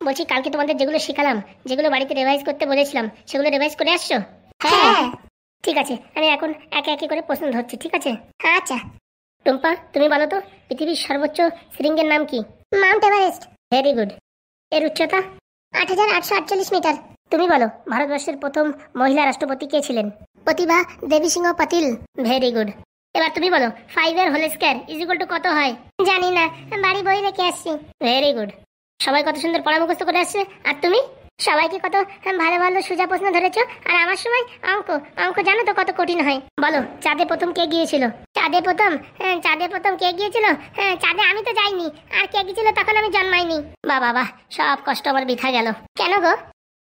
বলছি কালকে তোমাদের যেগুলো শিখালাম, যেগুলো বাড়িতে রিভাইজ করতে বলেছিলাম, সেগুলো রিভাইজ করে আসছো? হ্যাঁ। ঠিক আছে, আমি এখন একে একে করে প্রশ্ন ধরছি, ঠিক আছে? আচ্ছা। টুম্পা, তুমি বলো তো পৃথিবীর সর্বোচ্চ শৃঙ্গের নাম কি? Mount Everest. Very good. এর উচ্চতা? ৮,৮৪৮ মিটার। তুমি বলো ভারতবর্ষের প্রথম মহিলা রাষ্ট্রপতি কে ছিলেন? প্রতিভা দেবী সিংহ পাতিল। Very good. এবার তুমি বলো 5 এর whole square is equal to কত হয়? জানি না, বাড়ি বই রেখে আসছি। Very good. সবাই কত সুন্দর পড়া মুখস্থ করে আসছে, আর তুমি? সবাইকে কত ভালো ভালো সোজা প্রশ্ন ধরেছো, আর আমার সময় অঙ্ক অঙ্ক জানো তো কত কঠিন হয়। বলো চাঁদে প্রথম কে গিয়েছিল? চাঁদে প্রথম? চাঁদে প্রথম কে গিয়েছিল? চাঁদে আমি তো যাইনি, আর কে গিয়েছিল তখন আমি জন্মাইনি। বাবা সব কষ্ট আমার বৃথা গেল। কেন গো?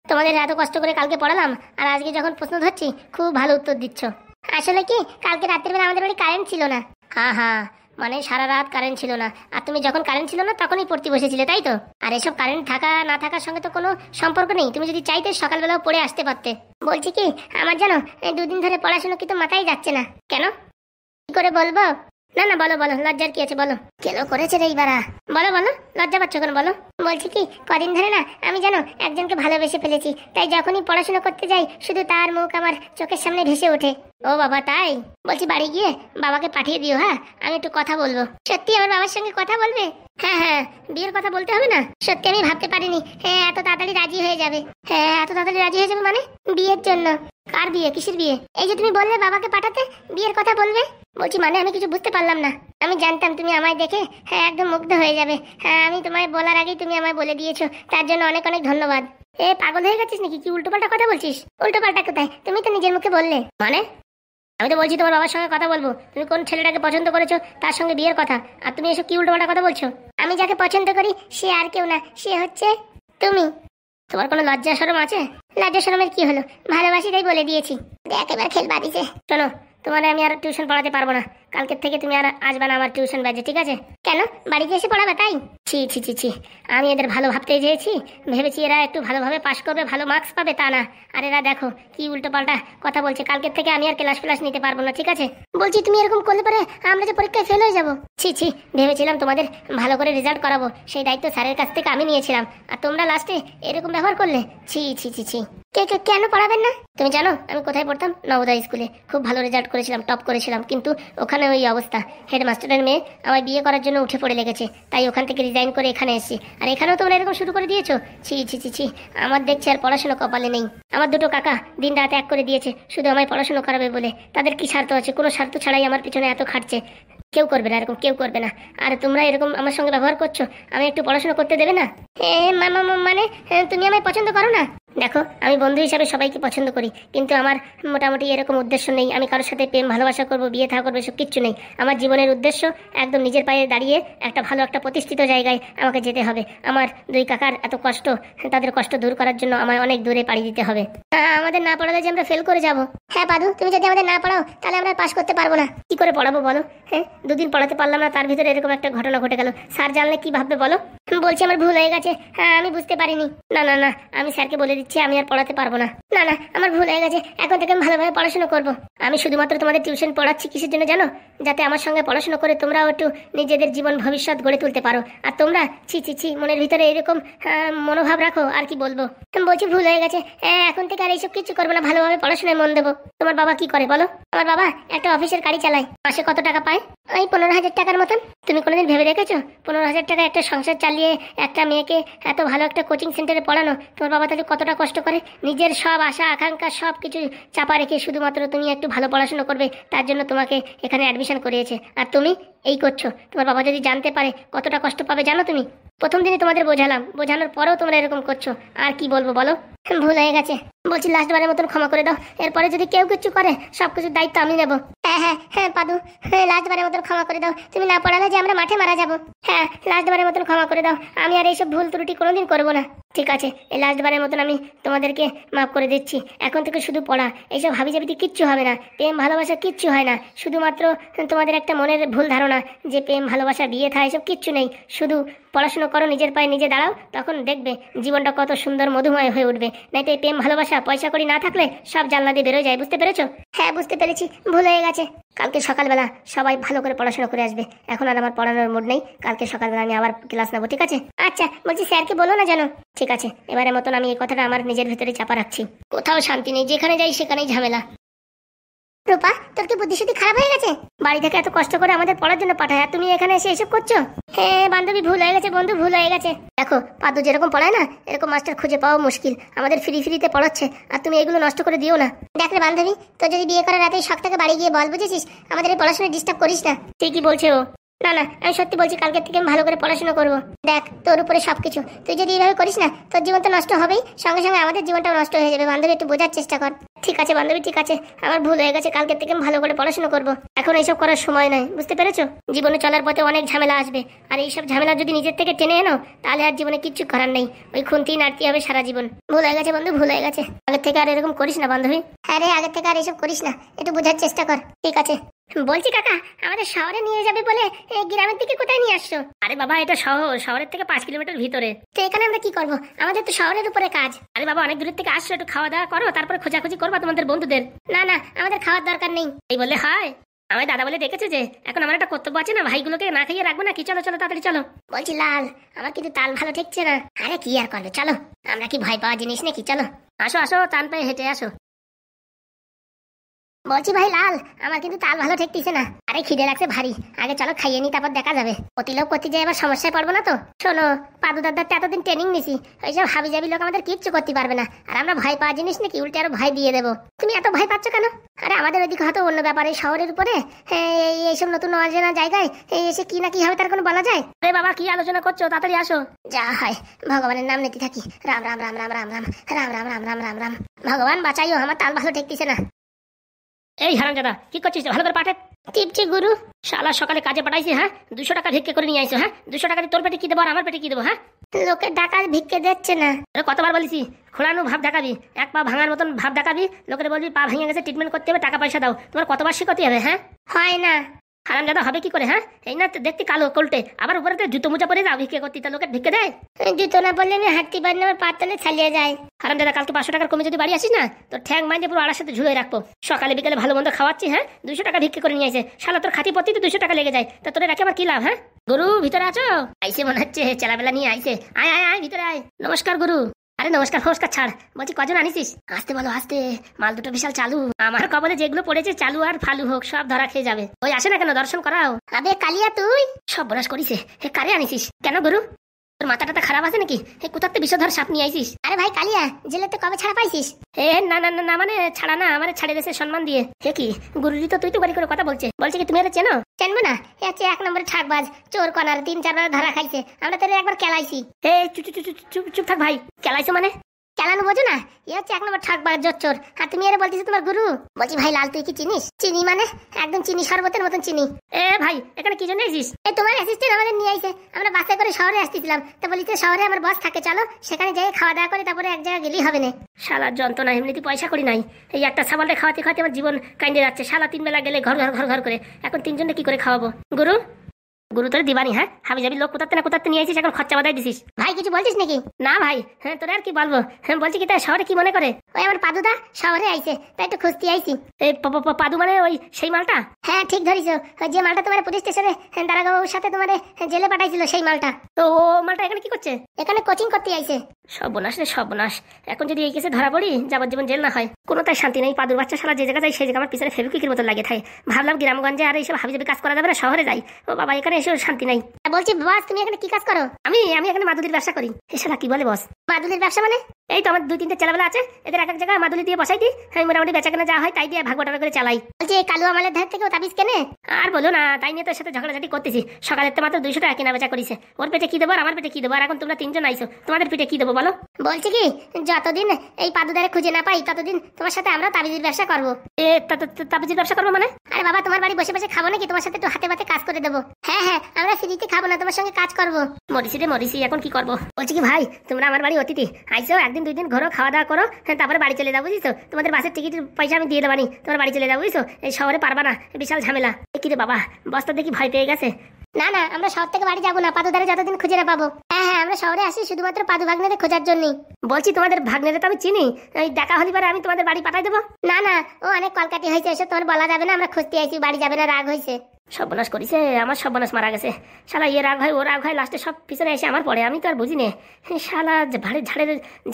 তোমাদের এত কষ্ট করে কালকে পড়ালাম, আর আজকে যখন প্রশ্ন ধরছি খুব ভালো উত্তর দিচ্ছ। আসলে কি কালকে রাত্রের বেলা আমাদের বাড়ি কারেন্ট ছিল না। হ্যাঁ, মানে সারা রাত কারেন্ট ছিল না, আর তুমি যখন কারেন্ট ছিল না তখনই পড়তে বসেছিলে, তাই তো? আর এসব কারেন্ট থাকা না থাকার সঙ্গে তো কোনো সম্পর্ক নেই, তুমি যদি চাইতে সকালবেলাও পড়ে আসতে পারতে। বলছি কি, আমার জানো এই 2 দিন ধরে পড়াশোনা কিন্তু মাথায় যাচ্ছে না। কেন? কি করে বলবো? না না, বলো বলো, লজ্জার কি আছে বলো। কেন করেছে রে এইবারা? বলো বলো, লজ্জা পাচ্ছ কেন বলো। বলছি কি, কদিন ধরে না আমি জানো একজনকে ভালোবেসে ফেলেছি, তাই যখনই পড়াশোনা করতে যাই শুধু তার মুখ আমার চোখের সামনে ভেসে ওঠে। ও বাবা, তাই? বলছি বাড়ি গিয়ে বাবাকে পাঠিয়ে দিও, হ্যাঁ আমি একটু কথা বলবো। সত্যি আমার বাবার সঙ্গে কথা বলবে? হ্যাঁ, বিয়ের কথা বলতে হবে না? সত্যি আমি ভাবতে পারিনি এত তাড়াতাড়ি রাজি হয়ে যাবে। এত তাড়াতাড়ি রাজি হয়ে যাবে মানে? বিয়ের জন্য। কার বিয়ে? কিসের বিয়ে? এই যে তুমি বললে বাবাকে পাঠাতে, বিয়ের কথা বলবে। বলছি মানে আমি কিছু বুঝতে পারলাম না। আমি জানতাম তুমি আমায় দেখে একদম মুগ্ধ হয়ে যাবে। আমি তোমায় বলার আগেই তুমি আমায় বলে দিয়েছো, তার জন্য অনেক অনেক ধন্যবাদ। পাগল হয়ে গেছিস নাকি? কি উল্টোপাল্টা কথা বলছিস? উল্টোপাল্টা কোথায়? তুমি তো নিজের মুখে বললে। মানে? আমি তো বলছি তোমার বাবার সঙ্গে কথা বলবো, তুমি কোন ছেলেটাকে পছন্দ করেছো তার সঙ্গে বিয়ের কথা, আর তুমি এসব কি উল্টোপাল্টা কথা বলছো? আমি যাকে পছন্দ করি সে আর কেউ না, সে হচ্ছে তুমি। তোমার কোনো লজ্জা শরম আছে? লজ্জা শরমের কি হলো, ভালোবাসি তাই বলে দিয়েছি। একেবারে খেল বাদিছে। শোনো, তোমার আমি আর টিউশন পড়াতে পারবো না, কালকের থেকে তুমি আর আসবে না আমার টিউশন ব্যাচে, ঠিক আছে? কেন? বাড়িতে এসে পড়াবে তাই? ছি ছি ছি ছি, আমি এদের ভালো ভাবতে চেয়েছি, ভেবেছি এরা একটু ভালোভাবে পাশ করবে, ভালো মার্কস পাবে, তা না। আর এরা দেখো কি উল্টো পাল্টা কথা বলছে। কালকের থেকে আমি আর ক্লাস নিতে পারবো না, ঠিক আছে? বলছি তুমি এরকম করলে পারে আমরা যে পরীক্ষায় ফেল হয়ে যাবো। ছি ছি, ভেবেছিলাম তোমাদের ভালো করে রেজাল্ট করাবো, সেই দায়িত্ব স্যারের কাছ থেকে আমি নিয়েছিলাম, আর তোমরা লাস্টে এরকম ব্যবহার করলে। ছি ছি ছি ছি। কেন পড়াবেন না? তুমি জানো আমি কোথায় পড়তাম? নবোদয় স্কুলে। খুব ভালো রেজাল্ট করেছিলাম, টপ করেছিলাম, কিন্তু ওখানে ওই অবস্থা, হেডমাস্টারের মেয়ে আমায় বিয়ে করার জন্য উঠে পড়ে লেগেছে, তাই ওখান থেকে রিজাইন করে এখানে এসেছি। আর এখানেও তোমরা এরকম শুরু করে দিয়েছো। ছি ছি ছি ছি, আমার দেখছি আর পড়াশোনা কপালে নেই। আমার দুটো কাকা দিন রাত এক করে দিয়েছে শুধু আমায় পড়াশোনা করাবে বলে। তাদের কি স্বার্থ আছে? কোনো স্বার্থ ছাড়াই আমার পিছনে এত খাটছে। কেউ করবে না এরকম, কেউ করবে না। আর তোমরা এরকম আমার সঙ্গে ব্যবহার করছো, আমি একটু পড়াশোনা করতে দেবে না? মানে তুমি আমায় পছন্দ করো না? দেখো, আমি বন্ধু হিসাবে সবাইকে পছন্দ করি, কিন্তু আমার মোটামুটি এরকম উদ্দেশ্য নেই আমি কারোর সাথে প্রেম ভালোবাসা করবো, বিয়ে থা করবো, সব কিচ্ছু নেই। আমার জীবনের উদ্দেশ্য একদম নিজের পায়ে দাঁড়িয়ে একটা ভালো একটা প্রতিষ্ঠিত জায়গায় আমাকে যেতে হবে। আমার 2 কাকার এত কষ্ট, তাদের কষ্ট দূর করার জন্য আমায় অনেক দূরে পাড়ি দিতে হবে। আমাদের না পড়ালে যে আমরা ফেল করে যাব। হ্যাঁ পাদু, তুমি যদি আমাদের না পড়াও তাহলে আমরা পাশ করতে পারবো না। কি করে পড়াবো বলো? 2 দিন পড়াতে পারলাম না, তার ভিতরে এরকম একটা ঘটনা ঘটে গেল। স্যার জানলে কি ভাববে বলো? বলছি আমার ভুল হয়ে গেছে, আমি বুঝতে পারিনি। না না না, আমি স্যারকে বলে দিচ্ছি আমি আর পড়াতে পারবো না। না না, আমার ভুল হয়ে গেছে, এখন থেকে আমি ভালোভাবে পড়াশোনা করবো। আমি শুধুমাত্র তোমাদের টিউশন পড়াচ্ছি কিসের জন্য জানো? যাতে আমার সঙ্গে পড়াশোনা করে তোমরাও একটু নিজেদের জীবন ভবিষ্যৎ গড়ে তুলতে পারো। আর তোমরা ছি ছি ছি মনের ভিতরে এরকম মনোভাব রাখো, আর কি বলবো। বলছি ভুল হয়ে গেছে, এখন থেকে আর এইসব কিছু করবো না, ভালোভাবে পড়াশোনায় মন দেবো। তোমার বাবা কি করে বলো? আমার বাবা একটা অফিসের গাড়ি চালায়, মাসে কত টাকা পায়? ওই 15,000 টাকার মতন। তুমি কোনোদিন ভেবে দেখেছো 15,000 টাকা একটা সংসার চালিয়ে একটা মেয়েকে এত ভালো একটা কোচিং সেন্টারে পড়ানো? তোমার বাবা তাহলে কতটা কষ্ট করে, নিজের সব আশা আকাঙ্ক্ষা সব কিছু চাপা রেখে শুধুমাত্র তুমি একটু ভালো পড়াশোনা করবে তার জন্য তোমাকে এখানে অ্যাডমিশন করিয়েছে। আর তুমি এই করছো। তোমার বাবা যদি জানতে পারে কতটা কষ্ট পাবে জানো তুমি? প্রথম দিনই তোমাদের বোঝালাম, বোঝানোর পরেও তোমরা এরকম করছো, আর কি বলবো বলো? ভুল হয়ে গেছে, বলছি লাস্টবারের মতন ক্ষমা করে দাও। এরপরে যদি কেউ কিছু করে সবকিছুর দায়িত্ব আমি নেবো। হ্যাঁ পাদু, লাস্টবারের মতন ক্ষমা করে দাও। তুমি না পড়ালে যে আমরা মাঠে মারা যাবো। হ্যাঁ, লাস্টবারের মতন ক্ষমা করে দাও, আমি আর এইসব ভুল ত্রুটি কোনোদিন করবো না। ঠিক আছে, এই লাস্টবারের মতন আমি তোমাদেরকে মাফ করে দিচ্ছি। এখন থেকে শুধু পড়া, এইসব হাবিজাবিতে কিচ্ছু হবে না, প্রেম ভালোবাসা কিচ্ছু হয় না। শুধুমাত্র তোমাদের একটা মনের ভুল ধারণা যে প্রেম ভালোবাসা বিয়ে থা এসব কিচ্ছু নেই। শুধু পড়াশোনা করো, নিজের পায়ে নিজে দাঁড়াও, তখন দেখবে জীবনটা কত সুন্দর মধুময় হয়ে উঠবে। নাই তো এই প্রেম ভালোবাসা পয়সা করি না থাকলে সব জানলা দিয়ে বেরোয় যায়। বুঝতে পেরেছো? হ্যাঁ বুঝতে পেরেছি, ভুল হয়ে গেছে। কালকে সকালবেলা সবাই ভালো করে পড়াশোনা করে আসবে। এখন আর আমার পড়ানোর মুড নেই, কালকে সকালবেলা আমি আবার ক্লাস নেবো, ঠিক আছে? আচ্ছা, বলছি স্যারকে বলো না জানো। ঠিক আছে, এবারের মতন আমি এই কথাটা আমার নিজের ভিতরে চাপা রাখছি। কোথাও শান্তি নেই, যেখানে যাই সেখানেই ঝামেলা। রূপা, তোর কি বুদ্ধি শুদ্ধি খারাপ হয়ে গেছে? বাড়ি থেকে এত কষ্ট করে আমাদের পড়ার জন্য পাঠায়, আর তুমি এখানে এসে এসব করছো? হ্যাঁ বান্ধবী, ভুল হয়ে গেছে, বন্ধু ভুল হয়ে গেছে। দেখো পাদু যেরকম পড়ায় না, এরকম মাস্টার খুঁজে পাওয়া মুশকিল। আমাদের ফ্রিতে পড়াচ্ছে, আর তুমি এগুলো নষ্ট করে দিও না। দেখ রে বান্ধবী, তোর যদি বিয়ে করার রাতে শখটাকে বাড়ি গিয়ে বল, বুঝেছিস? আমাদের এই পড়াশোনায় ডিস্টার্ব করিস না। ঠিকই বলছে ও। না না, আমি সত্যি বলছি, কালকে থেকে আমি ভালো করে পড়াশোনা করবো। দেখ তোর উপরে সবকিছু, তুই যদি এইভাবে করিস না, তোর জীবন তো নষ্ট হবেই, সঙ্গে সঙ্গে আমাদের জীবনটাও নষ্ট হয়ে যাবে। বান্ধবী একটু বোঝার চেষ্টা কর। ঠিক আছে বান্ধবী, ঠিক আছে, আমার ভুল হয়ে গেছে, কালকে থেকে আমি ভালো করে পড়াশোনা করবো। এখন এইসব করার সময় নয়, বুঝতে পেরেছো? জীবনে চলার পথে অনেক ঝামেলা আসবে, আর এইসব ঝামেলা যদি নিজের থেকে টেনে এনো, তাহলে আর জীবনে কিচ্ছু করার নেই। ওই খুন্তি নাড়তে হবে সারা জীবন। ভুল হয়ে গেছে বন্ধু, ভুল হয়ে গেছে। আগের থেকে আর এরকম করিস না বান্ধবী। হ্যাঁ রে, আগের থেকে আর এইসব করিস না, একটু বোঝার চেষ্টা কর। ঠিক আছে। বলছি কাকা, আমাদের শহরে নিয়ে যাবে বলে গ্রামের দিকে কোথায় নিয়ে আসছো? আরে বাবা, এটা শহর, শহরের থেকে 5 কিলোমিটার ভিতরে। তো এখানে আমরা কি করবো? আমাদের তো শহরের উপরে কাজ। আরে বাবা, অনেক দূরের থেকে আসছো, একটু খাওয়া দাওয়া করো, তারপরে খোঁজাখুঁজি করবা তোমাদের বন্ধুদের। না না, আমাদের খাওয়ার দরকার নেই। এই বললে হয়? আমার দাদা বলে ডেকেছে যে এখন আমার একটা কর্তব্য আছে না, ভাইগুলোকে না খাইয়ে রাখবো না কি? চলো চলো তাড়াতাড়ি চলো। বলছি লাল, আমার কিন্তু তাল ভালো ঠেকছে না। আরে কি আর করবে, চলো। আমরা কি ভয় পাওয়া জিনিস নাকি? চলো আসো আসো, টান পায়ে হেঁটে আসো। বলছি ভাই লাল, আমার কিন্তু তাল ভালো ঠেকতেছে না। আরে খিদে লাগছে ভারী, আগে চলো খাইয়ে নি, তারপর দেখা যাবে। অতি লোক করতে যাই, এবার সমস্যায় পড়বো না তো? শোনো, পাদু দাদার তো এতদিন ট্রেনিং নিছি, ওইসব হাবি জাবি লোক আমাদের কিচ্ছু করতে পারবে না। আর আমরা ভয় পাওয়া জিনিস নাকি, উল্টে আরো ভয় দিয়ে দেবো। তুমি এত ভয় পাচ্ছ কেন? আরে আমাদের ওইদিকে হয়তো অন্য ব্যাপারে, শহরের উপরে এইসব নতুন অজানা জায়গায় এসে কি না কি হবে তার কোনো বলা যায়? আরে বাবা, কি আলোচনা করছো? তাড়াতাড়ি আসো। যা হয় ভগবানের নাম নিতে থাকি। রাম রাম রাম রাম রাম রাম রাম রাম রাম রাম রাম রাম। ভগবান বাঁচাইও, আমার তাল ভালো ঠেকতেছে না। এই হারামজাদা, কি করছিস? ভালো করে পাঠে টিপছি গুরু। শালা সকালে কাজে পাঠাইছি, হ্যাঁ 200 টাকা ভিক্ষে করে নিয়ে আইছো। হ্যাঁ 200 টাকা দিয়ে তোর পেটে কি দেবো আর আমার পেটে কি দেবো? হ্যাঁ লোকের টাকা ভিক্ষে দিচ্ছে না। কতবার বলিছি, খোলানো ভাব দেখাবি, এক পা ভাঙার মতন ভাব দেখাবি, লোকের বলবি পা ভেঙে গেছে, ট্রিটমেন্ট করতে হবে, টাকা পয়সা দাও। তোমার কতবার শিখতে হবে? হ্যাঁ হয় না। হারামজাদা হবে কি করে? হ্যাঁ এই না দেখতে কালো কোল্টে, আবার উপরে জুতো মোজা পরে যাও ভিক্ষে করতে, তা লোকের ভিক্ষে দেয়? জুতো না বললে আমি হাঁটতে পারি না, আমার পা তলে ছালিয়ে যায়। হারামজাদা, কালকে 500 টাকার কমে যদি বাড়ি আসিস না, তোর ঠ্যাং মাইন্ডে পুরো আড়ার সাথে ঝুলে রাখবো। সকালে বিকালে ভালো মন্দ খাওয়াচ্ছি, হ্যাঁ 200 টাকা ভিক্ষে করে নিয়ে আসে। শালা তোর খাতি পত্তি তো 200 টাকা লেগে যায়, তা তোরে রাখে আমার কি লাভ? হ্যাঁ গুরু ভিতরে আছো? আইসে মনে হচ্ছে, চেলাবেলা নিয়ে আইসে। আয় আয় আয় ভিতরে আয়। নমস্কার গুরু। আরে নমস্কার নমস্কার ছাড়, বলছি কজন আনিসিস? আসতে বলো আসতে, মাল দুটো বিশাল চালু। আমার কবলে যেগুলো পড়েছে চালু আর ফালু হোক, সব ধরা খেয়ে যাবে। ওই আসে না কেন, দর্শন করাও। আবে কালিয়া, তুই সব বনাশ করিস। হে কারে আনিসিস? কেন গুরু, তোর মাথা টাথা খারাপ আছে নাকি? হে কোথাতে বিষধর সাপ নিয়ে আইসিস? আরে ভাই কালিয়া, জেলেতে কবে ছাড়া পাইছিস? এ না না না, মানে ছাড়া না, আমার ছাড়ে দেশে সম্মান দিয়ে। হে কি গুরুজি, তো তুই তো বাড়ি করে কথা বলছে কি তুমি এটা চেনো? চেনবো না? এ হচ্ছে 1 নম্বরে ঠাকবাজ, চোর কনার, 3-4 বার ধরা খাইছে। আমরা তোর একবার কেলাইছি। হে চুপ চুপ চুপ চুপ চুপ থাক ভাই। কেলাইছো মানে? কেলানো বোঝো না? এ হচ্ছে 1 নম্বর ঠাকবাজ, জোচ্চোর। আর তুমি এর বলতেছো তোমার গুরু? বলছি ভাই লাল, তুই কি চিনিস? চিনি মানে একদম চিনি, শরবতের মতন চিনি। এ ভাই, এখানে কি জন্য এসেছিস? এই তোমার অ্যাসিস্ট্যান্ট আমাদের নিয়ে আইছে, আমরা বাসে করে শহরে আসতেছিলাম, তা বলি যে শহরে আমার বস থাকে, চলো সেখানে যাই খাওয়া দাওয়া করে তারপরে এক জায়গায় গেলেই হবে না। শালার যন্ত্রণা, এমনিতে পয়সা করি নাই, এই একটা সাবালে খাওয়াতে খাওয়াতে আমার জীবন কাইন্দে যাচ্ছে। শালা 3 বেলা গেলে ঘর ঘর ঘর ঘর করে, এখন 3 জনকে কি করে খাওয়াবো? গুরু গুরু তোর দিবানি, হ্যাঁ হাবি যাবি লোক কোথাতে না কোথাতে নিয়ে আসিস, এখন খরচা বাদাই দিছিস। ভাই কিছু বলছিস নাকি? না ভাই, হ্যাঁ তোর আর কি বলবো। হ্যাঁ বলছি কি, তাই শহরে কি মনে করে? ওই আমার পাদুদা শহরে আইছে, তাই একটু খুঁজতে আইছি। এই পাদু মানে ওই সেই মালটা? হ্যাঁ ঠিক ধরিছো, যে মালটা তোমার পুলিশ স্টেশনে দারাগাবুর সাথে তোমার জেলে পাঠাইছিল, সেই মালটা। তো ও মালটা এখানে কি করছে? এখানে কোচিং করতে আইছে। সর্বনাশ রে সর্বনাশ, এখন যদি এই কেসে ধরা পড়ি, যাবজ্জীবন জেল না হয়, কোনো তাই শান্তি নেই। পাদুর বাচ্চা শালা যে জায়গা যায় সেই জায়গা আমার পিছনে ফেবিকুইকের মতো লাগে থাকে। ভাবলাম গ্রামগঞ্জে আর এইসব হাবিজাবি কাজ করা যাবে না, শহরে যাই। ও বাবা, এখানে এসে শান্তি নাই। বলছি বস, তুমি এখানে কি কাজ করো? আমি এখানে মাদুলির ব্যবসা করি। এসব কি বলে বস? মাদুলির ব্যবসা মানে? এই তো আমার 2-3টে ছেলেবেলা আছে, এদের এক এক জায়গায় মাদুলি দিয়ে বসাই দিই, আমি মোটামুটি বেচা কেনা যা হয় তাই দিয়ে ভাগ বাটোয়ারা করে চালাই। বলছি কালু আমালের ধার থেকে ও তাবিজ কেনে? আর বলো না, তাই নিয়ে তোর সাথে ঝগড়াঝাটি করতেছি। সকালে তো মাত্র 200 টাকা কেনা বেচা করিছে। ওর পেটে কি দেবো আর আমার পেটে কি দেবো? আর এখন তোমরা 3 জন আইছো, তোমাদের পেটে কি দেবো বলো? বলছি কি, যতদিন এই পাদুদারে খুঁজে না পাই ততদিন তোমার সাথে আমরা তাবিজের ব্যবসা করবো। এ তাবিজের ব্যবসা করবো মানে? আরে বাবা, তোমার বাড়ি বসে বসে খাবো নাকি? তোমার সাথে একটু হাতে পাতে কাজ করে দেবো। হ্যাঁ হ্যাঁ, আমরা ফ্রিতে খাবো না, তোমার সঙ্গে কাজ করবো। মরিসি রে মরিসি, এখন কি করবো? বলছি কি ভাই, তোমরা আমার বাড়ি অতিথি আইসো, 1-2 দিন ঘরো, খাওয়া দাওয়া করো, তারপরে বাড়ি চলে যাবো, বুঝছো? তোমাদের বাসের টিকিটের পয়সা আমি দিয়ে দেবানি, তোমার বাড়ি চলে যাবো, বুঝছো? এই শহরে পারবা না, বিশাল ঝামেলা। কি রে বাবা, বস্তা দেখি ভয় পেয়ে গেছে। না না, আমরা শহর থেকে বাড়ি যাবো না, পাদুদারে যতদিন খুঁজে না পাবো। হ্যাঁ হ্যাঁ, আমরা শহরে আসি শুধুমাত্র পাদু ভাগ্নেদের খোঁজার জন্যই। বলছি তোমাদের ভাগ্নেদের তো আমি চিনি, এই দেখা হলে পরে আমি তোমাদের বাড়ি পাঠাই দেবো। না না, ও অনেক কলকাতি হয়েছে, এসব তোমার বলা যাবে না, আমরা খুঁজতে আইছি, বাড়ি যাবে না, রাগ হয়েছে। সর্বনাশ করেছে আমার, সর্বনাশ মারা গেছে। শালা ইয়ে রাগ হয় ও রাগ হয়, লাস্টে সব পিছনে এসে আমার পড়ে, আমি তো আর বুঝি নে। শালা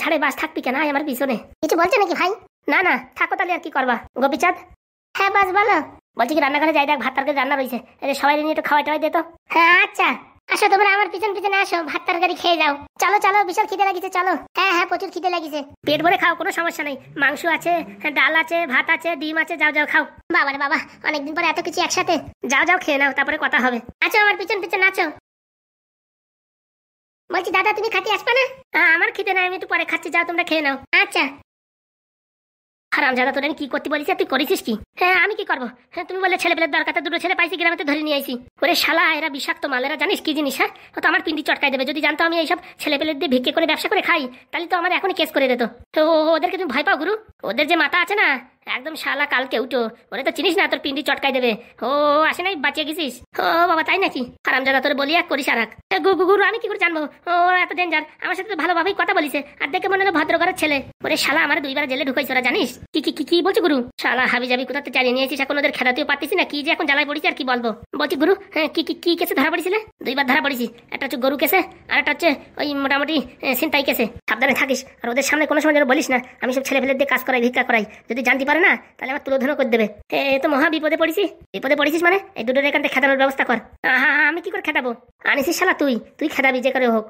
ঝাড়ে বাস থাকবি কেন আমার পিছনে? কিছু বলছে নাকি ভাই? না না, থাকো তাহলে আর কি করবা। গোপীচাঁদ? হ্যাঁ বাস বলো। বলছি কি রান্নাঘরে যাই, দেখ ভাত তরকারি রান্না রয়েছে, সবাই নিয়ে একটু খাওয়াই টাওয়াই দিত। হ্যাঁ আচ্ছা, আসো তোমরা আমার পিছন পিছনে আসো, ভাত তরকারি খেয়ে যাও। চলো চলো, বিশাল খিদে লাগিছে, চলো। হ্যাঁ হ্যাঁ, প্রচুর খিদে লাগিছে। পেট ভরে খাও, কোনো সমস্যা নেই, মাংস আছে, ডাল আছে, ভাত আছে, ডিম আছে, যাও যাও খাও। বাবা রে বাবা, অনেকদিন পরে এত কিছু একসাথে। যাও যাও খেয়ে নাও, তারপরে কথা হবে। আচ্ছা, আমার পিছন পিছন আছো। বলছি দাদা, তুমি খাতে আসবে না? আমার খিদে নাই, আমি একটু পরে খাচ্ছি, যাও তোমরা খেয়ে নাও। আচ্ছা। হারামজাদা, তোর আমি কি করতে বলিস, তুই করেছিস কি? হ্যাঁ আমি কি করবো? হ্যাঁ তুমি বলে ছেলে পেলের দরকার, দুটো ছেলে পাইছি গ্রামেতে ধরে নিয়ে আইছি। ওরে শালা, এরা বিষাক্ত মাল, এরা জানিস কি জিনিস? হ্যাঁ, ও তো আমার পিন্ডি চটকাই দেবে। যদি জানতো আমি এইসব ছেলে পেলের দিয়ে ভিক্ষে করে ব্যবসা করে খাই, তাহলে তো আমার এখনই কেস করে দিত। তো ওদেরকে তুমি ভয় পাও গুরু? ওদের যে মাথা আছে না, একদম শালা কালকে উঠো, ওরে তো চিনিস না, তোর পিন্ডি চটকাই দেবে। ও আসে নাই, বাঁচিয়ে গেছিস? ও বাবা, তাই নাকি? হারামজাদা, তোর বলি এক করিস আর এক। গুরু, আমি কি করে জানবো ও এত ডেঞ্জার? আমার সাথে তো ভালোভাবেই কথা বলিছে, আর দেখে মনে হলো ভদ্র ঘরের ছেলে। ওরে শালা, আমার দুইবার জেলে ঢুকাইছে ওরা, জানিস? কি কি কি বলছি গুরু? শালা হাবি যাবি কোথাতে চালিয়ে নিয়েছিস, এখন ওদের খেদাতেও পারতিস না, কি যে এখন জ্বালায় পড়িস আর কি বলবো। বলছি গুরু, হ্যাঁ কি কি কি কেসে ধরা পড়েছিলে? দুইবার ধরা পড়েছি, একটা হচ্ছে গরু কেসে, আর একটা হচ্ছে ওই মোটামুটি ছিনতাই কেসে। সাবধানে থাকিস, আর ওদের সামনে কোনো সময় যেন বলিস না আমি সব ছেলে ফেলে দিয়ে কাজ করাই, ভিক্ষা করাই। যদি জানতে পারে না, তাহলে আমার তুলোধন করে দেবে। এ তো মহা বিপদে পড়েছি। বিপদে পড়েছিস মানে এই দুটোর এখান থেকে খেদানোর ব্যবস্থা কর। আমি কি করে খেদাবো? আনিসিস শালা, তুই খেদাবি যে করে হোক।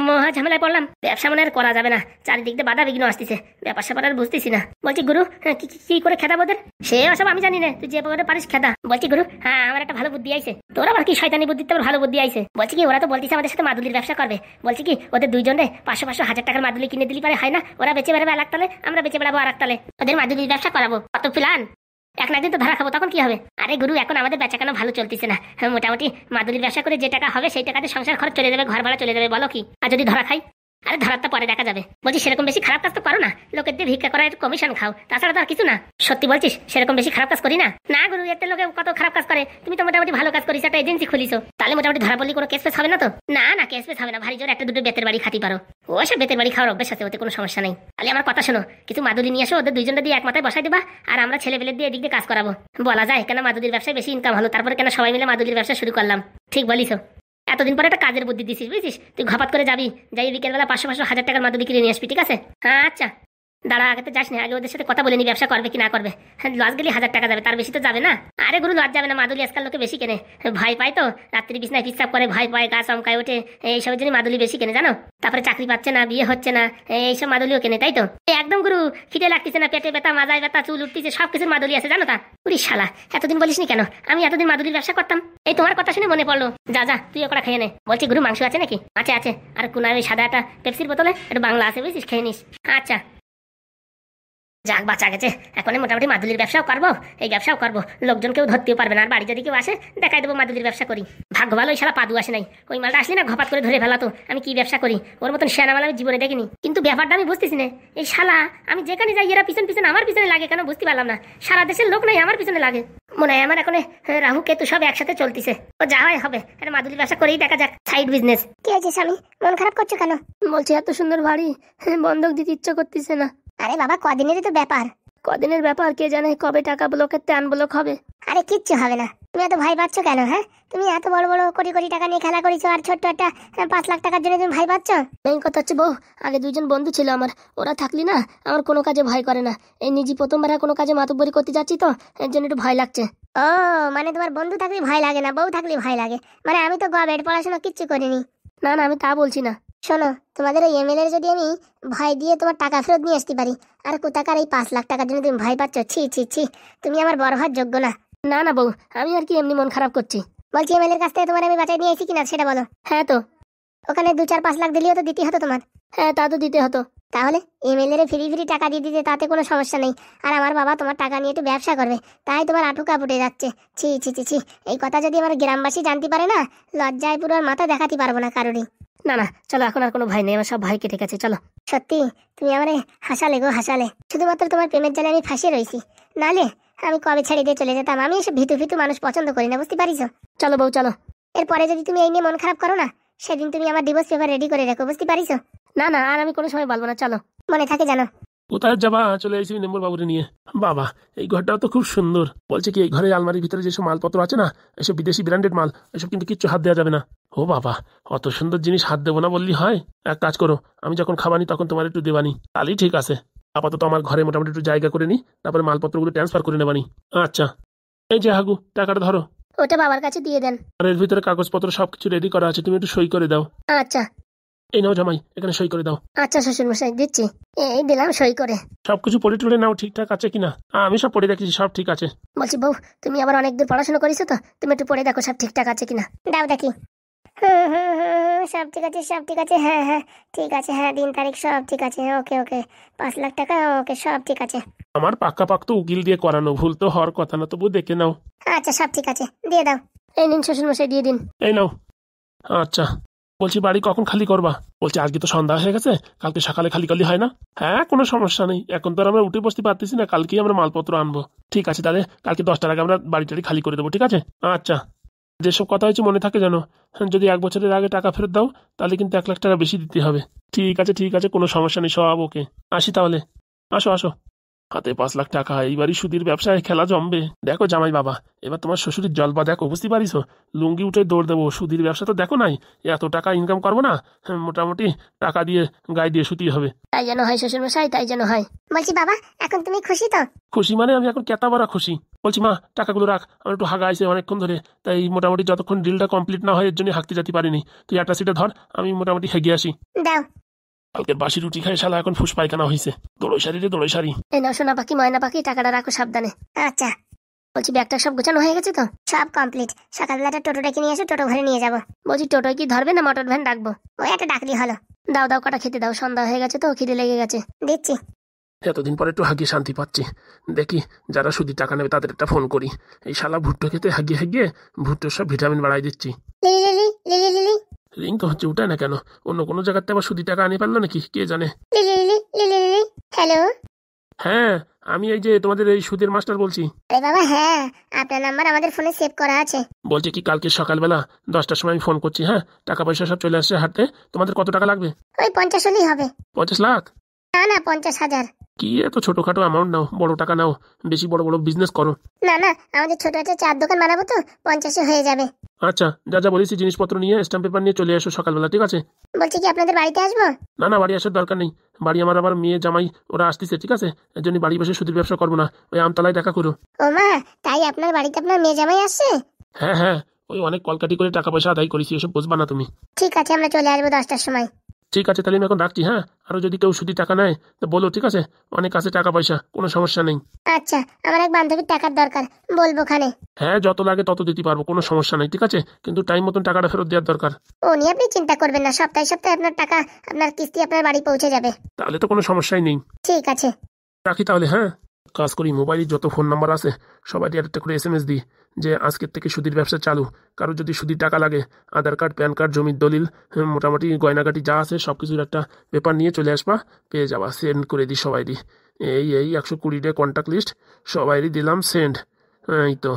মহা ঝামেলায় পড়লাম, ব্যবসা মনে আর করা যাবে না, চারিদিক দিয়ে বাধা বিঘ্ন আসতেছে, ব্যাপার স্যাপার আর বুঝতেছি না। বলছি গুরু, কি করে খেদাবো ওদের? সে ওসব আমি জানি না, তুই যে প্রকারে পারিস খেদা। বলছি গুরু, হ্যাঁ আমার একটা ভালো বুদ্ধি আইছে। তোর আবার কি শয়তানি বুদ্ধি? তোর ভালো বুদ্ধি আইছে। বলছি কি, ওরা তো বলতিছে আমাদের সাথে মাদুলির ব্যবসা করবে। বলছি কি, ওদের দুইজনে 500-500 টাকার মাদুলি কিনে দিলি পারে হয় না? ওরা বেঁচে বেড়াবে আর একতালে, আমরা বেঁচে বেড়াবো আর একতালে, ওদের মাদুলির ব্যবসা করাবো। কত প্ল্যান! এক না একদিন তো ধরা খাবো, তখন কি হবে? আরে গুরু, এখন আমাদের বেচা কেন ভালো চলতেছে না, মোটামুটি মাদুলির ব্যবসা করে যে টাকা হবে সেই টাকাতে সংসার খরচ চলে যাবে, ঘর ভাড়া চলে যাবে, বলো কি? আর যদি ধরা খাই? আরে ধরার তো পরে দেখা যাবে। বলছি সেরকম বেশি খারাপ কাজ তো করো না, লোকের দিয়ে ভিক্ষা করার কমিশন খাও, তাছাড়া তো আর কিছু না। সত্যি বলছিস, সেরকম বেশি খারাপ কাজ করি না? না গুরু, এতে লোকে কত খারাপ কাজ করে, তুমি তো মোটামুটি ভালো কাজ করিস, একটা এজেন্সি খুলিছো, তাহলে মোটামুটি ধরা বললি কোনো কেস ফেস হবে না তো? না না, কেস ফেস হবে না, ভারী জোর একটা দুটো বেতের বাড়ি খাতি পারো। ও সব বেতের বাড়ি খাওয়ার অভ্যাস আছে, ওতে কোনো সমস্যা নেই। তাহলে আমার কথা শোনো, কিছু মাদুলি নিয়ে আসো, ওদের দুইজনটা দিয়ে এক মাথায় বসাই দেবা, আর আমরা ছেলে পেলে দিয়ে এদিক দিয়ে কাজ করাবো। বলা যায় কেন মাদুলির ব্যবসায় বেশি ইনকাম হলো, তারপরে কেন সবাই মিলে মাদুলির ব্যবসা শুরু করলাম। ঠিক বলিস, এতদিন পরে একটা কাজের বুদ্ধি দিছিস, বুঝছিস? তুই ঘপাত করে যাবি, যাই বিকেলবেলা 500-500 টাকার মাদুলি কিনে নিয়ে আসবি, ঠিক আছে? হ্যাঁ আচ্ছা, দাঁড়া, আগে তো যাস না, আগে ওদের সাথে কথা বলে নি ব্যবসা করবে কি না করবে। হ্যাঁ, লস গেলে 1000 টাকা যাবে, তার বেশি তো যাবে না। আরে গুরু, লস যাবে না, মাদুলি আজকাল লোকে বেশি কেনে, ভয় পায় তো, রাত্রি বিছনায় পিচ্ছাপ করে ভয় পায়, গা চমকায় ওঠে, এইসবের জন্য মাদুলি বেশি কেনে, জানো? তারপরে চাকরি পাচ্ছে না, বিয়ে হচ্ছে না, এইসব মাদুলিও কেনে, তাই তো? একদম গুরু, খিদে লাগতেছে না, পেটে ব্যথা, মাজায় ব্যথা, চুল উঠতেছে, সব কিছুর মাদুলি আছে, জানো তা? উরি শালা, এতদিন বলিসনি কেন? আমি এতদিন মাদুলির ব্যবসা করতাম, এই তোমার কথা শুনে মনে পড়লো। যা যা, তুই ওটা খেয়ে নে। বলছি গুরু, মাংস আছে নাকি? আছে আছে, আর কোন ওই সাদা একটা পেপসির বোতলে একটু বাংলা আছে, বুঝছিস, খেয়ে নিস। আচ্ছা, যাক বাঁচা গেছে, এখন মোটামুটি মাদুলির ব্যবসাও করবো, এই ব্যবসাও করবো, লোকজন কেউ ধরতেও পারবে না, আর বাড়ি যদি কেউ আসে দেখাই দেবো মাদুলির ব্যবসা করি। ভাগ্য ভালো ওই শালা পাদু আসে নাই, ওই মালটা আসলে না ঘপাত করে ধরে ফেলাতো, আমি কি ব্যবসা করি, ওর মতন শেয়ানা মাল আমি জীবনে দেখিনি। কিন্তু ব্যাপারটা আমি বুঝতেছি না, এই শালা আমি যেখানে যাই এরা পিছন পিছন আমার পিছনে লাগে কেন বুঝতে পারলাম না। সারা দেশের লোক নাই, আমার পিছনে লাগে। মনে হয় আমার এখন রাহু কেতু সব একসাথে চলতেছে, ও যা হয় হবে, একটা মাদুলির ব্যবসা করেই দেখা যাক, সাইড বিজনেস। কি আছে স্বামী, মন খারাপ করছো কেন? বলছি এত সুন্দর বাড়ি বন্ধক দিতে ইচ্ছা করতেছে না। আরে বাবা, কদিনেরই তো ব্যাপার। কদিনের ব্যাপার, কে জানে কবে টাকা ব্লকের ত্যান ব্লক হবে। আরে কিচ্ছু হবে না, তুমি এত ভয় পাচ্ছ কেন? হ্যাঁ, তুমি এত বড় বড় কোটি কোটি টাকা নিয়ে খেলা করেছো, আর ছোট্ট একটা 5 লাখ টাকার জন্য তুমি ভয় পাচ্ছ? মেইন কথা হচ্ছে বউ, আগে দুইজন বন্ধু ছিল আমার, ওরা থাকলি না আমার কোনো কাজে ভয় করে না। এই নিজে প্রথমবার কোনো কাজে মাতব্বরি করতে যাচ্ছি তো, এর জন্য একটু ভয় লাগছে। ও মানে তোমার বন্ধু থাকলে ভয় লাগে না, বউ থাকলে ভয় লাগে? মানে আমি তো গবেট পড়াশোনা কিচ্ছু করিনি। না না, আমি তা বলছি না। শোনো, তোমাদের ওই এমএলএর যদি আমি ভয় দিয়ে তোমার টাকা ফেরত নিয়ে আসতে পারি, আর কোথাকার এই 5 লাখ টাকার জন্য তুমি ভয় পাচ্ছ, ছি ছি ছি, তুমি আমার বড় হওয়ার যোগ্য না। না না বউ, আমি আর কি এমনি মন খারাপ করছি। বলছি এমএলএর কাছ থেকে তোমার আমি বাঁচাই নিয়ে এসেছি কিনা সেটা বলো। হ্যাঁ তো, ওখানে 2-4-5 লাখ দিলেও তো দিতে হতো তোমার। হ্যাঁ, তা তো দিতে হতো। তাহলে এমএলএ ফ্রি ফ্রি টাকা দিয়ে দিতে তাতে কোনো সমস্যা নেই, আর আমার বাবা তোমার টাকা নিয়ে একটু ব্যবসা করবে, তাই তোমার আটুকা ফুটে যাচ্ছে। ছি ছি ছি ছি, এই কথা যদি আমার গ্রামবাসী জানতে পারে না, লজ্জায় পুরো মাথা দেখাতে পারবো না কারোরই। না না চলো, এখন আর কোনো ভয় নেই, আমার সব ভয় কেটে গেছে, চলো। সত্যি তুমি আমারে হাসালে গো, হাসালে। শুধুমাত্র তোমার প্রেমের জালে আমি ফাঁসিয়ে রয়েছি, নালে আমি কবে ছেড়ে দিয়ে চলে যেতাম। আমি এসব ভিতু ভিতু মানুষ পছন্দ করি না, বুঝতে পারিস? চলো বউ চলো। এরপরে যদি তুমি এই নিয়ে মন খারাপ করো না, সেদিন তুমি আমার ডিভোর্স পেপার রেডি করে রাখো, বুঝতে পারিছো? না না, আর আমি কোনো সময় বলবো না, চলো। মনে থাকে জানো। কোথায় যাবা? চলে এসেছি নেম্বর বাবুরে নিয়ে। বাবা, এই ঘরটাও তো খুব সুন্দর। বলছে কি এই ঘরে আলমারির ভিতরে যেসব মালপত্র আছে না, এসব বিদেশি ব্র্যান্ডেড মাল, এসব কিন্তু কিচ্ছু হাত দেওয়া যাবে না। ও বাবা, অত সুন্দর জিনিস হাত দেবো না বললি হয়? এক কাজ করো, আমি যখন খাবানি তখন তোমার একটু দেবানি, তাহলেই ঠিক আছে। আপাতত আমার ঘরে মোটামুটি একটু জায়গা করে নি, তারপরে মালপত্রগুলো ট্রান্সফার করে নেবানি। আচ্ছা, এই যে হাগু, টাকাটা ধরো। ওটা বাবার কাছে দিয়ে দেন। আর এর ভিতরে কাগজপত্র সবকিছু রেডি করা আছে, তুমি একটু সই করে দাও। আচ্ছা এই নাও জামাই, এখানে সই করে দাও। আচ্ছা শ্বশুর মশাই, দিচ্ছি। এই দিলাম সই করে। সবকিছু পড়ে টুলে নাও ঠিকঠাক আছে কিনা। আমি সব পড়ে দেখেছি, সব ঠিক আছে। বলছি বউ, তুমি আবার অনেক দূর পড়াশোনা করেছো তো, তুমি একটু পড়ে দেখো সব ঠিকঠাক আছে কিনা। দাও দেখি। সব ঠিক আছে, সব ঠিক আছে। হ্যাঁ হ্যাঁ ঠিক আছে, হ্যাঁ দিন তারিখ সব ঠিক আছে। ওকে ওকে, 5 লাখ টাকা, ওকে সব ঠিক আছে। আমার পাক্কা পাক তো উকিল দিয়ে করানো, ভুল তো হওয়ার কথা না, তবু দেখে নাও। আচ্ছা সব ঠিক আছে, দিয়ে দাও। এই নিন শ্বশুর মশাই, দিয়ে দিন। এই নাও। আচ্ছা, বলছি বাড়ি কখন খালি করবা? বলছি আজকে তো সন্ধ্যা হয়ে গেছে, কালকে সকালে খালি করলে হয় না? হ্যাঁ, কোনো সমস্যা নেই, এখন তো আর আমরা উঠে বসতে পারতেছি না, কালকেই আমরা মালপত্র আনবো। ঠিক আছে, তাহলে কালকে 10টার আগে আমরা বাড়িটারি খালি করে দেবো, ঠিক আছে? আচ্ছা, যেসব কথা হয়েছে মনে থাকে জানো। যদি 1 বছরের আগে টাকা ফেরত দাও, তাহলে কিন্তু 1 লাখ টাকা বেশি দিতে হবে। ঠিক আছে ঠিক আছে, কোনো সমস্যা নেই, সব ওকে। আসি তাহলে, আসো আসো। হাতে 5 লাখ টাকা, এইবারই সুদীর ব্যবসায় খেলা জমবে। দেখো জামাই বাবা, এবার তোমার শ্বশুরের জলবা দেখো, বুঝতে পারিস? লুঙ্গি উঠে দৌড় দেবো। সুদীর ব্যবসা তো দেখো নাই, এত টাকা ইনকাম করবো না, মোটামুটি টাকা দিয়ে গায়ে দিয়ে শুতে হবে। তাই যেন হয় শ্বশুর মশাই, তাই যেন হয়। বলছি বাবা, এখন তুমি খুশি তো? খুশি মানে আমি এখন কেতা বড়া খুশি। বলছি মা, টাকাগুলো রাখ, আমার একটু হাগা আইছে অনেকক্ষণ ধরে, তাই মোটামুটি যতক্ষণ ডিলটা কমপ্লিট না হয় এর জন্য হাঁকতে যেতে পারিনি। তুই একটা সিটে ধর, আমি মোটামুটি হেগে আসি। দাও। কালকে বাসি রুটি খাই শালা এখন ফুস পায়খানা হয়েছে। দোড়ই সারি রে দোড়ই সারি। এই নাও সোনা পাখি, ময়না পাখি, টাকাটা রাখো সাবধানে। আচ্ছা। বলছি ব্যাগটা সব গোছানো হয়ে গেছে তো? সব কমপ্লিট। সকালবেলাটা টোটো ডেকে নিয়ে এসে টোটো ঘরে নিয়ে যাবো। বলছি টোটোয় কি ধরবে না মোটর ভ্যান ডাকবো? ওই একটা ডাকলি হলো। দাও দাও, কটা খেতে দাও, সন্ধ্যা হয়ে গেছে তো, খিদে লেগে গেছে। দিচ্ছি। এতদিন পরে একটু হাগিয়ে শান্তি পাচ্ছি। দেখি যারা সুদি টাকা নেবে তাদের একটা ফোন করি। এই শালা ভুট্টো খেতে হাগিয়ে হাগিয়ে ভুট্টোর সব ভিটামিন বাড়াই দিচ্ছি। Lily lily lily lily. Ring তো হচ্ছে, উঠায় না কেন? অন্য কোনো জায়গাতে আবার সুদি টাকা আনিয়ে পারলো নাকি, কে জানে। Lily lily lily lily. Hello. হ্যাঁ, আমি এই যে তোমাদের এই সুদের মাস্টার বলছি। আরে বাবা, হ্যাঁ আপনার নাম্বার আমাদের ফোনে সেভ করা আছে। বলছি কি কালকে সকালবেলা 10টার সময় আমি ফোন করছি, হ্যাঁ টাকা পয়সা সব চলে আসছে হাতে। তোমাদের কত টাকা লাগবে? ওই 50 হলেই হবে। 50 লাখ? না না, 50,000। কি এত ছোটখাটো অ্যামাউন্ট নাও, বড় টাকা নাও, বেশি বড় বড় বিজনেস করো। না না, আমাদের ছোট একটা চার দোকান বানাবো তো, 50 হয়ে যাবে। আচ্ছা, যা যা বলেছি জিনিসপত্র নিয়ে স্ট্যাম্প পেপার নিয়ে চলে এসো সকালবেলা, ঠিক আছে? বলছি কি আপনাদের বাড়িতে আসবো? না না, বাড়ি আসার দরকার নেই। বাড়ি আমার আবার মেয়ে জামাই ওরা আসতেছে, ঠিক আছে? এর জন্য বাড়ি বসে সুদের ব্যবসা করবো না, ওই আমতলায় দেখা করো। ও মা, তাই আপনার বাড়িতে আপনার মেয়ে জামাই আসছে? হ্যাঁ হ্যাঁ, ওই অনেক কলকাটি করে টাকা পয়সা আদায় করেছি, ওসব বুঝবা না তুমি। ঠিক আছে, আমরা চলে আসবো 10টার সময়। ঠিক আছে, তাহলে আমি এখন রাখছি। হ্যাঁ, আরো যদি কেউ সুদি টাকা নেয় তো বলো, ঠিক আছে? অনেক আছে টাকা পয়সা, কোনো সমস্যা নেই। আচ্ছা, আমার এক বান্ধবীর টাকার দরকার, বলবো খানে। হ্যাঁ, যত লাগে তত দিতে পারবো, কোনো সমস্যা নেই, ঠিক আছে? কিন্তু টাইম মতন টাকাটা ফেরত দেওয়ার দরকার। ও নিয়ে আপনি চিন্তা করবেন না, সপ্তাহে সপ্তাহে আপনার টাকা, আপনার কিস্তি আপনার বাড়ি পৌঁছে যাবে। তাহলে তো কোনো সমস্যাই নেই। ঠিক আছে, রাখি তাহলে। হ্যাঁ, কাজ করি, মোবাইলে যত ফোন নাম্বার আছে সবাই একটা করে SMS দিই যে আজকের থেকে সুদির ব্যবসা চালু। কারো যদি সুদির টাকা লাগে, আধার কার্ড, প্যান কার্ড, জমির দলিল, মোটামুটি গয়নাগাটি যা আছে সব কিছুর একটা পেপার নিয়ে চলে আসবা, পেয়ে যাবা। সেন্ড করে দিই সবাই দিই। এই 120 কন্ট্যাক্ট লিস্ট সবাইরই দিলাম সেন্ড। এই তো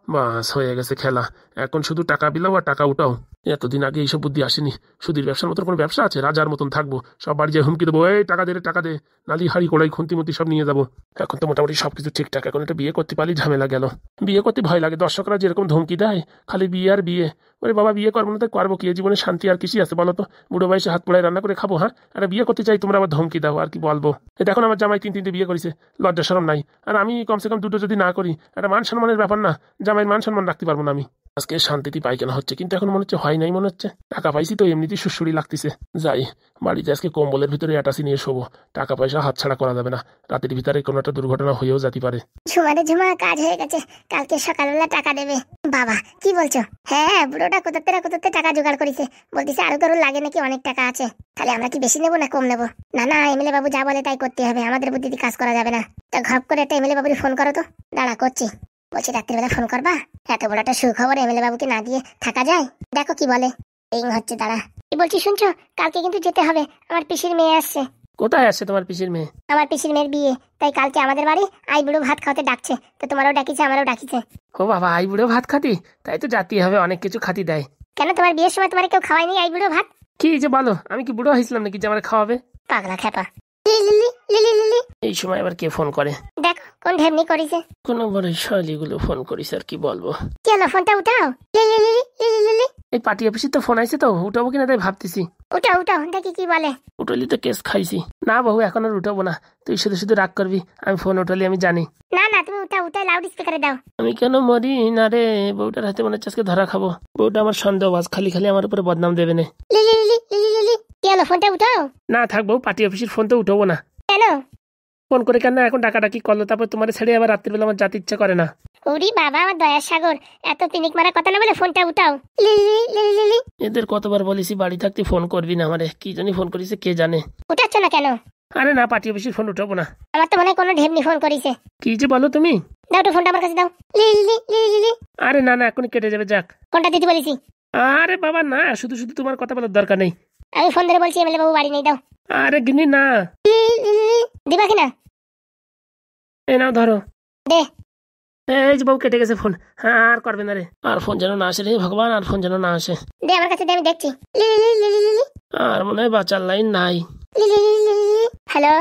বাস হয়ে গেছে খেলা। এখন শুধু টাকা বিলাও আর টাকা উঠাও। এতদিন আগে এইসব বুদ্ধি আসেনি। সুদীর ব্যবসার মতন কোনো ব্যবসা আছে? রাজার মতন থাকবো, সব বাড়ি যায় হুমকি দেবো, এই টাকা দে রে, টাকা দে, নালি হাড়ি কোড়াই খুন্তি সব নিয়ে যাবো। এখন তো মোটামুটি সবকিছু ঠিকঠাক। এখন একটা বিয়ে করতে পারলে ঝামেলা গেল। বিয়ে করতে ভয় লাগে, দর্শকরা যেরকম ধমকি দেয়, খালি বিয়ে আর বিয়ে। ওরে বাবা, বিয়ে করবো না তো করবো কি? জীবনে শান্তি আর কিছু আছে বলো তো? বুড়ো বয়সে হাত পোড়ায় রান্না করে খাবো? হ্যাঁ, একটা বিয়ে করতে চাই, তোমরা আবার ধমকি দাও, আর কি বলবো? দেখো আমার জামাই 3-3টে বিয়ে করেছে, লজ্জা শরম নাই। আর আমি কমসে কম 2টো যদি না করি, একটা মান সম্মানের ব্যাপার না? জামাইয়ের মান সম্মান রাখতে পারবো না আমি? আজকে শান্তিতে পায়খানা হচ্ছে, কিন্তু এখন মনে হচ্ছে হয় নাই, মনে হচ্ছে টাকা পাইছি তো এমনিতেই সুড়সুড়ি লাগতেছে। যাই বাড়িতে, আজকে কম্বলের ভিতরে অ্যাটাচি নিয়ে শোবো। টাকা পয়সা হাতছাড়া করা যাবে না, রাতের ভিতরে কোনো একটা দুর্ঘটনা হয়েও যেতে পারে। ঝুমারে ঝুমা, কাজ হয়ে গেছে, কালকে সকালবেলা টাকা দেবে। বাবা কি বলছো? হ্যাঁ, বুড়োটা কোথাতে টাকা জোগাড় করেছে, বলতেছে আরো কারোর লাগে নাকি অনেক টাকা আছে। তাহলে আমরা কি বেশি নেবো না কম নেবো? না না, MLA বাবু যা বলে তাই করতে হবে, আমাদের বুদ্ধিতে কাজ করা যাবে না। তা ঘপ করে একটা MLA বাবুর ফোন করো তো। দাঁড়া, করছি। বলছি রাত্রিবেলা ফোন করবা? এত বড় একটা সুখবর MLA বাবুকে না দিয়ে থাকা যায়? দেখো কি বলে। এই হচ্ছে, দাঁড়া। কি বলছি শুনছো? কালকে কিন্তু যেতে হবে, আমার পিসির মেয়ে আসছে। কোথায় আসছে তোমার পিসির মেয়ে? আমার পিসির মেয়ের বিয়ে, তাই কালকে আমাদের বাড়ি আই বুড়ো ভাত খাওয়াতে ডাকছে। তো তোমারও ডাকিছে, আমারও ডাকিছে। ও বাবা, আই বুড়ো ভাত খাতি? তাই তো জাতি হবে, অনেক কিছু খাতি দেয়। কেন তোমার বিয়ের সময় তোমার কেউ খাওয়ায়নি এই বুড়ো ভাত? কি যে বলো, আমি কি বুড়ো হয়েছিলাম নাকি যে আমার খাওয়াবে? পাগলা খেপা। Lily lily lily. এই সময় আবার কে ফোন করে? দেখো কোন ঢেমনি করেছে। কোন বড় শালিগুলো ফোন করিস, আর কি বলবো। কি হলো, ফোনটা উঠাও। Lily lily lily lily. এই পার্টি অফিসে তো ফোন আইছে, তো উঠাবো কিনা তাই ভাবতেছি। উঠাও উঠাও, দেখি কি বলে। উঠালি তো কেস খাইছি। না বাবু, এখন আর উঠাবো না। তুই শুধু শুধু রাগ করবি, আমি ফোন উঠালি আমি জানি। না না, তুমি উঠাও, উঠাই লাউড স্পিকারে দাও। আমি কেন মরি না রে? বউটার হাতে মনে হচ্ছে আজকে ধরা খাবো। বউটা আমার সন্দেহবাজ, খালি খালি আমার উপরে বদনাম দেবে না। Lily lily lily lily. কি হলো, ফোনটা উঠাও। না থাক বউ, পার্টি অফিসের ফোন তো উঠাবো না। কেন? ফোন করে কেন এখন ডাকাডাকি করলো, তারপর তোমার ছেড়ে আবার রাত্রিবেলা আমার যাতে ইচ্ছা করে না। ওরে বাবা, আমার দয়ার সাগর, এত পিনিক মারা কথা না বলে ফোনটা উঠাও। Lily lily lily. এদের কতবার বলেছি বাড়ি থাকতে ফোন করবি না আমারে, কি জানি ফোন করেছে কে জানে। উঠাচ্ছ না কেন? আরে না, পার্টি অফিসের ফোন উঠাবো না। আমার তো মনে হয় কোনো ঢেমনি ফোন করেছে। কি যে বলো তুমি। দাও তো ফোনটা আমার কাছে দাও। Lily lily lily. আরে না না, এখনই কেটে যাবে, যাক। ফোনটা দিতে বলেছি। আরে বাবা না, শুধু শুধু তোমার কথা বলার দরকার নেই। আমি ফোন ধরে বলছি এমএলএ বাবু বাড়ি নেই, দাও। আরে গিনি না। দিবা কিনা? এই নাও ধরো। দে। এই যে বাবু, কেটে গেছে ফোন। হ্যাঁ, আর করবে না রে, আর ফোন যেন না আসে রে ভগবান, আর ফোন যেন না আসে। দে আমার কাছে দে, আমি দেখছি। Lily lily lily. আর মনে হয় বাঁচার লাইন নাই। Lily lily lily. হ্যালো।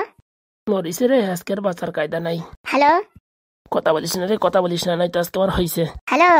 মরিছে রে, আজকের বাঁচার কায়দা নাই। হ্যালো। কথা বলিস না রে, কথা বলিস না, নাই তো আজকে আমার হয়েছে। হ্যালো।